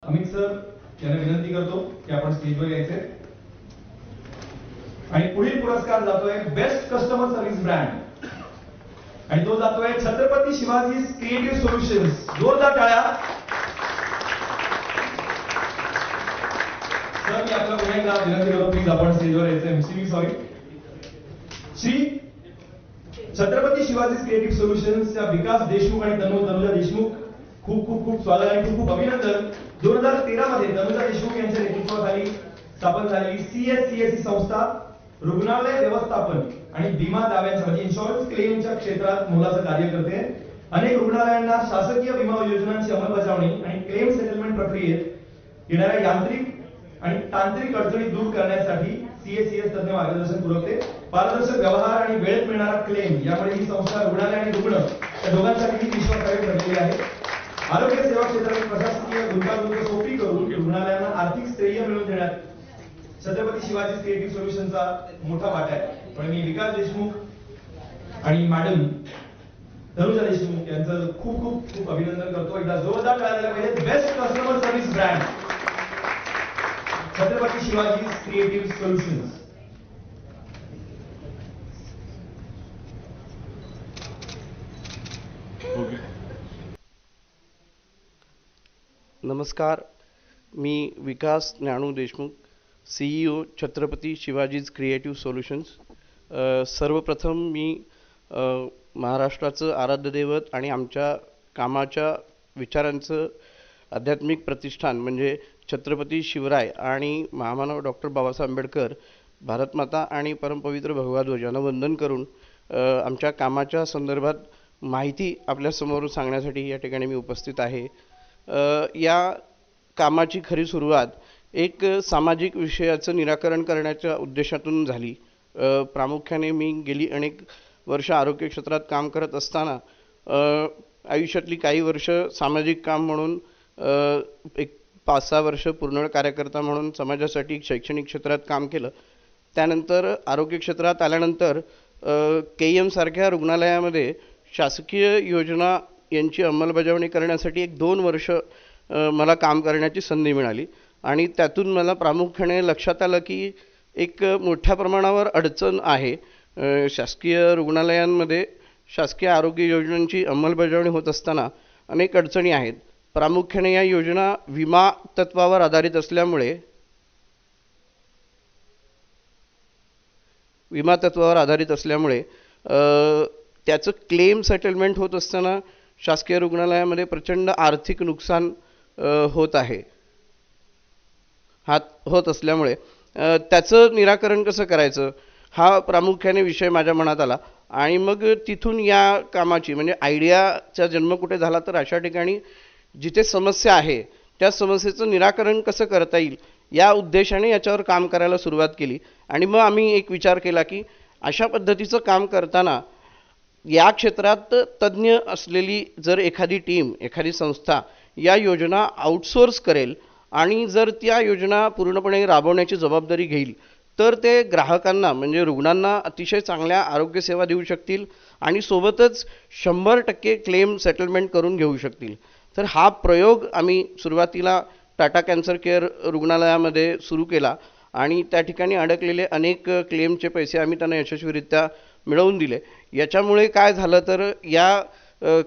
Amit sir यांना विनंती करतो की आपण स्टेजवर यायचे आणि पुढील पुरस्कार जातोय बेस्ट कस्टमर सर्व्हिस ब्रँड आणि तो जातोय छत्रपती शिवाजी क्रिएटिव्ह सोल्युशन्स. जोरदार टाळ्या. सर मी आपल्याला पुन्हा एकदा विनंती करतो प्लीज आपण स्टेजवर यायचे. MCB sorry. Shri Chhatrapati Shivaji creative सोल्युशन्सच्या विकास देशमुख आणि तनुजा देशमुख खूप खूप खूप स्वागत आणि खूप खूप अभिनंदन. 2013 मध्ये तनुजा देशमुख यांच्या नेतृत्वाखाली स्थापन झालेली सीएससी संस्था रुग्णालय व्यवस्थापन आणि विमा दाव्यांच्या म्हणजे इन्शुरन्स क्लेमच्या क्षेत्रात मोलाचं कार्य करते. अनेक रुग्णालयांना शासकीय विमा योजनांची अंमलबजावणी आणि क्लेम सेटलमेंट प्रक्रियेत येणाऱ्या यांत्रिक आणि तांत्रिक अडचणी दूर करण्यासाठी सीएससीएस तज्ञ मार्गदर्शन पुरवते. पारदर्शक व्यवहार आणि वेळेत मिळणारा क्लेम यामुळे ही संस्था रुग्णालय आणि रुग्ण या दोघांसाठी विश्वासार्ह ठरलेली आहे. आरोग्य सेवा क्षेत्रातील प्रशासकीय गुंतागुंत सोपी करून रुग्णालयांना आर्थिक श्रेय मिळवून देण्यात छत्रपती शिवाजी क्रिएटिव्ह सोल्युशनचा मोठा वाटा आहे. पण मी विकास देशमुख आणि मॅडम तनुजा देशमुख यांचं खूप खूप खूप अभिनंदन करतो. एकदा जोरदार टाळ्या पाहिजे. Best customer service brand Chhatrapati Shivaji creative solutions. नमस्कार, मी Vikas Dnyanu Deshmukh, CEO Chhatrapati Shivaji's creative solutions. सर्वप्रथम मी महाराष्ट्राचं आराध्य दैवत आणि आमच्या कामाच्या विचारांचं आध्यात्मिक प्रतिष्ठान म्हणजे छत्रपती शिवराय आणि महामानव डॉक्टर बाबासाहेब आंबेडकर, भारतमाता आणि परमपवित्र भगवा ध्वज यांना वंदन करून आमच्या कामाच्या संदर्भात माहिती आपल्यासमोर सांगण्यासाठी या ठिकाणी मी उपस्थित आहे. या कामाची खरी सुरुवात एक सामाजिक विषयाचं निराकरण करण्याच्या उद्देशातून झाली. प्रामुख्याने मी गेली अनेक वर्ष आरोग्य क्षेत्रात काम करत असताना आयुष्यातली काही वर्ष सामाजिक काम म्हणून एक 5-6 वर्ष पूर्ण कार्यकर्ता म्हणून समाजासाठी शैक्षणिक क्षेत्रात काम केलं. त्यानंतर आरोग्य क्षेत्रात आल्यानंतर KM सारख्या रुग्णालयामध्ये शासकीय योजना यांची अंमलबजावणी करण्यासाठी 1-2 वर्ष मला काम करण्याची संधी मिळाली आणि त्यातून मला प्रामुख्याने लक्षात आलं की एक मोठ्या प्रमाणावर अडचण आहे. शासकीय रुग्णालयांमध्ये शासकीय आरोग्य योजनांची अंमलबजावणी होत असताना अनेक अडचणी आहेत. प्रामुख्याने या योजना विमा तत्वावर आधारित असल्यामुळे त्याचं क्लेम सेटलमेंट होत असताना शासकीय रुग्णालयामध्ये प्रचंड आर्थिक नुकसान होत असल्यामुळे त्याचं निराकरण कसं करायचं हा प्रामुख्याने विषय माझ्या मनात आला आणि मग तिथून या कामाची म्हणजे आयडियाचा जन्म कुठे झाला तर अशा ठिकाणी जिथे समस्या आहे त्या समस्येचं निराकरण कसं करता येईल या उद्देशाने याच्यावर काम करायला सुरुवात केली. आणि मग आम्ही एक विचार केला की अशा पद्धतीचं काम करताना या क्षेत्रात तज्ज्ञ असलेली जर एखादी टीम, एखादी संस्था या योजना आउटसोर्स करेल आणि जर त्या योजना पूर्णपणे राबवण्याची जबाबदारी घेईल तर ते ग्राहकांना म्हणजे रुग्णांना अतिशय चांगल्या आरोग्य सेवा देऊ शकतील आणि सोबतच 100% क्लेम सेटलमेंट करून घेऊ शकतील. तर हा प्रयोग आम्ही सुरुवातीला टाटा कॅन्सर केअर रुग्णालयामध्ये सुरू केला आणि त्या ठिकाणी अडकलेले अनेक क्लेमचे पैसे आम्ही त्यांना यशस्वीरित्या मिळवून दिले. याच्यामुळे काय झालं तर या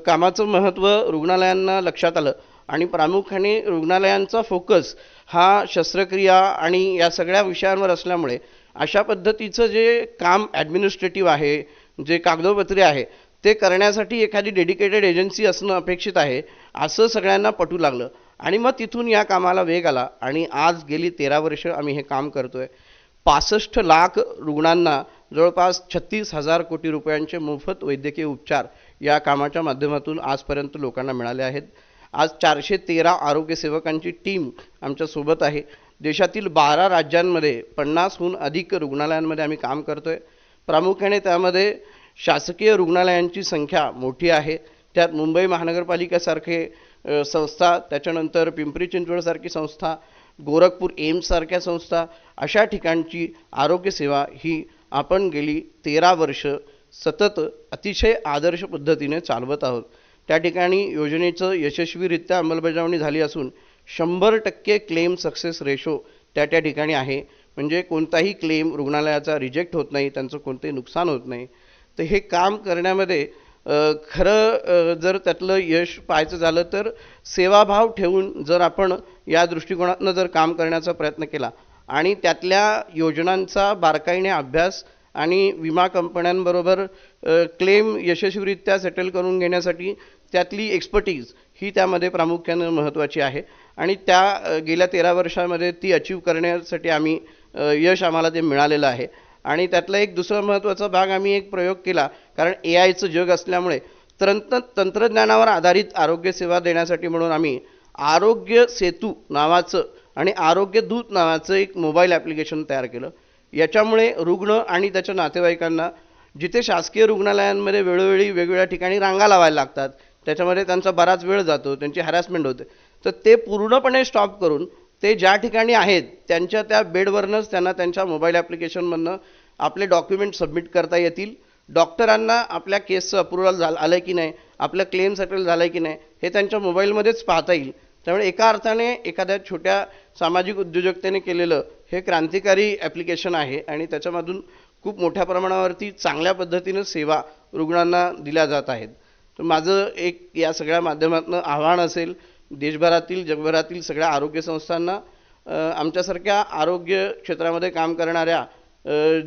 कामाचं महत्त्व रुग्णालयांना लक्षात आलं आणि प्रामुख्याने रुग्णालयांचा फोकस हा शस्त्रक्रिया आणि या सगळ्या विषयांवर असल्यामुळे अशा पद्धतीचं जे काम ॲडमिनिस्ट्रेटिव्ह आहे, जे कागदोपत्री आहे ते करण्यासाठी एखादी डेडिकेटेड एजन्सी असणं अपेक्षित आहे असं सगळ्यांना पटू लागलं आणि मग तिथून या कामाला वेग आला आणि आज गेली 13 वर्ष आम्ही हे काम करतोय. 65 लाख रुग्णांना जवळपास 36,000 कोटी रुपयांचे मोफत वैद्यकीय उपचार या कामाच्या माध्यमातून आजपर्यंत लोकांना मिळाले आहेत. आज 413 आरोग्य सेवकांची टीम आमच्यासोबत आहे. देशातील 12 राज्यांमध्ये 50हून अधिक रुग्णालयांमध्ये आम्ही काम करतोय. प्रामुख्याने त्यामध्ये शासकीय रुग्णालयांची संख्या मोठी आहे. त्यात मुंबई महानगरपालिकेसारखे संस्था, त्याच्यानंतर पिंपरी चिंचवडसारखी संस्था, गोरखपूर एम्स सारख्या संस्था, अशा ठिकाणची आरोग्य सेवा ही आपण गेली 13 वर्ष सतत अतिशय आदर्श पद्धतीने चालवत आहोत. त्या ठिकाणी योजनेचं यशस्वीरित्या अंमलबजावणी झाली असून 100% क्लेम सक्सेस रेशो त्या ठिकाणी आहे. म्हणजे कोणताही क्लेम रुग्णालयाचा रिजेक्ट होत नाही, त्यांचं कोणतंही नुकसान होत नाही. तर हे काम करण्यामध्ये खरं जर त्यातलं यश पाहायचं झालं तर सेवाभाव ठेवून जर आपण या दृष्टिकोनातनं जर काम करण्याचा प्रयत्न केला आणि त्यातल्या योजनांचा बारकाईने अभ्यास आणि विमा कंपन्यांबरोबर क्लेम यशस्वीरित्या सेटल करून घेण्यासाठी त्यातली एक्सपर्टीज ही त्यामध्ये प्रामुख्यानं महत्त्वाची आहे. आणि त्या गेल्या 13 वर्षामध्ये ती अचीव करण्यासाठी आम्ही यश आम्हाला ते मिळालेलं आहे. आणि त्यातला एक दुसरा महत्त्वाचा भाग आम्ही एक प्रयोग केला, कारण AIचं जग असल्यामुळे तंत्रज्ञानावर आधारित आरोग्यसेवा देण्यासाठी म्हणून आम्ही आरोग्य सेतू नावाचं आणि आरोग्य दूत नावाचं एक मोबाईल ॲप्लिकेशन तयार केलं. याच्यामुळे रुग्ण आणि त्याच्या नातेवाईकांना जिथे शासकीय रुग्णालयांमध्ये वेळोवेळी वेगवेगळ्या ठिकाणी रांगा लावायला लागतात, त्याच्यामध्ये त्यांचा बराच वेळ जातो, त्यांची हॅरॅसमेंट होते, तर ते पूर्णपणे स्टॉप करून ते ज्या ठिकाणी आहेत त्यांच्या त्या बेडवरनंच त्यांना त्यांच्या मोबाईल ॲप्लिकेशनमधनं आपले डॉक्युमेंट सबमिट करता येतील. डॉक्टरांना आपल्या केसचं अप्रुव्हल आलं की नाही, आपलं क्लेम सेटल झालं की नाही, हे त्यांच्या मोबाईलमध्येच पाहता येईल. त्यामुळे एका अर्थाने एखाद्या छोट्या सामाजिक उद्योजकतेने केलेलं हे क्रांतिकारी ॲप्लिकेशन आहे आणि त्याच्यामधून खूप मोठ्या प्रमाणावरती चांगल्या पद्धतीनं सेवा रुग्णांना दिल्या जात आहेत. तर माझं एक या सगळ्या माध्यमातून आव्हान असेल देशभरातील जगभरातील सगळ्या आरोग्य संस्थांना, आमच्यासारख्या आरोग्य क्षेत्रामध्ये काम करणाऱ्या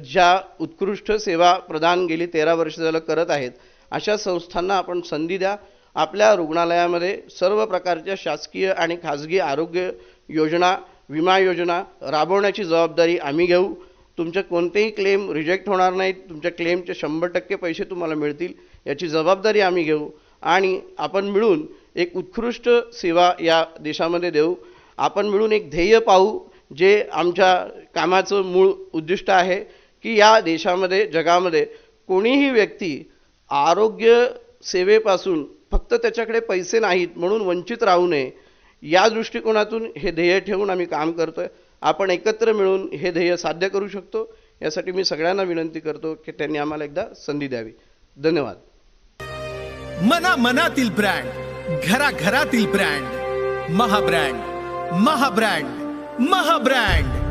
ज्या उत्कृष्ट सेवा प्रदान गेली 13 वर्ष झालं करत आहेत अशा संस्थांना आपण संधी द्या. आपल्या रुग्णालयामध्ये सर्व प्रकारच्या शासकीय आणि खाजगी आरोग्य योजना, विमा योजना राबवण्याची जबाबदारी आम्ही घेऊ. तुमचे कोणतेही क्लेम रिजेक्ट होणार नाहीत, तुमच्या क्लेमचे 100% पैसे तुम्हाला मिळतील याची जबाबदारी आम्ही घेऊ आणि आपण मिळून एक उत्कृष्ट सेवा या देशामध्ये देऊ. आपण मिळून एक ध्येय पाहू जे आमच्या कामाचं मूळ उद्दिष्ट आहे की या देशामध्ये जगामध्ये कोणीही व्यक्ती आरोग्य सेवेपासून फक्त त्याच्याकडे पैसे नाहीत म्हणून वंचित राहू नये. या दृष्टिकोनातून हे ध्येय ठेवून आम्ही काम करतोय. आपण एकत्र मिळून हे ध्येय साध्य करू शकतो. यासाठी मी सगळ्यांना विनंती करतो की त्यांनी आम्हाला एकदा संधी द्यावी. धन्यवाद. मनातील ब्रँड, घराघरातील ब्रँड, महाब्रँड, महाब्रँड, महाब्रँड.